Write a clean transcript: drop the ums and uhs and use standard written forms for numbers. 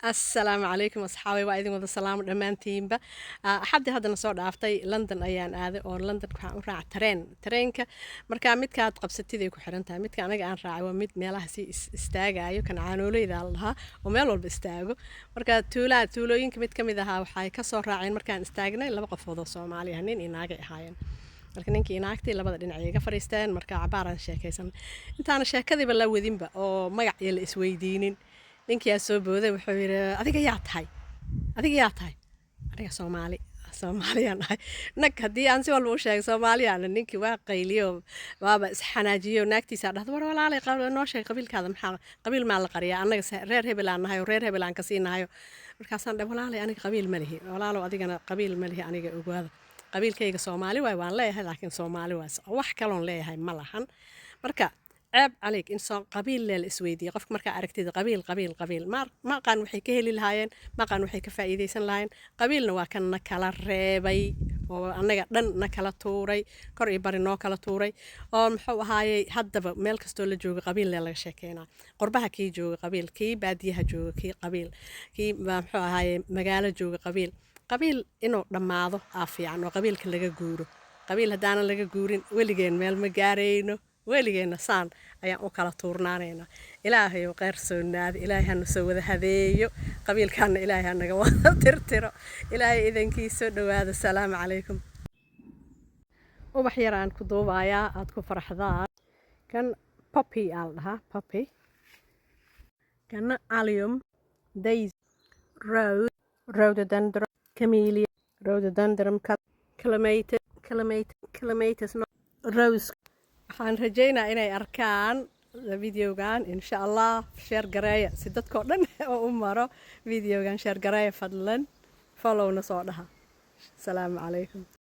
السلام عليكم أصحابي وإذن وذا السلام دمانتين با حد هذا نصور دافتي لندن أيان هذا أو لندن كان راع ترينك مركا ميد كانت قبستي ذي كحرنتها ميد كان أنا راع وميد ميلها سي استاجا أيو كان عانولي ذا الله وميلو بيستاجو مركا تولو ينك ميد كم إذا وحاي كسر راعين مركا استاجنا إلا بقى فوضى صومالي هنين إناجي هاين marka ninkii inaagtii labada dhinac iga fariisteen marka cabaaran sheekaysan intaana sheekadiiba la wadinba oo magac iyo la isweydiinin ninkii aa soo booday wuxuu yiri adiga yaa tahay aniga Soomaaliyaan ahay nag hadii aan si walba u sheegay Soomaaliyaan ninkii waa qayliyo waaba isxanaajiyo naagtiisa dhahdo war walaalay qabiil noo sheeg qabiilkaada maxaa qabiil ma la qariyaa anaga reer hebel aan nahay reer hebel aan ka siinahay markaasaan dhahay walaalay aniga qabiil ma lihi walaalo adigana qabiil ma lihi aniga ogaada qabiilkayga Soomaali way waan leeyahay laakiin Soomaali waa wax kale oo leeyahay ma lahan marka ceeb عليك إن صار قبيل للإسويدي قفك مركا عرفتي قبيل ما قان وحي كهلي لهاين ما قان وحي كفايدي سن لهاين قبيلنا وكان نكلا ريبي وأنا دن نكلا توري كوري بري نوكلا توري محو هاي هدب ميل كستو لجوج قبيل لا شكينا قربها كي جوج قبيل كي باديها جوج كي قبيل كي محو هاي مقالة جوج قبيل إنه dhamaado aafiyan oo qabiilka laga guuro qabiil hadaan laga guurin waligeen meel ma gaareyno waligeena saan ayaan u kala tuurnaanayna ilaahay oo qeyr soonaad ilaahay hanu soo wada hadeeyo qabiilkaana ilaahay hanaga wada tirtiro ilaahay idankiisa dhawaada salaam calaykum ubax yaraan ku duubaya aad ku faraxdaan kan poppy poppy kan allium daisy rose rhododendron camellia rhododendron clematis rose waxaan rajaynaa inay arkaan videogan insha Allah share gareeya si dadkoo dhan oo u maro videogan share gareeya fadlan follow na soo dhaha salaamu calaykum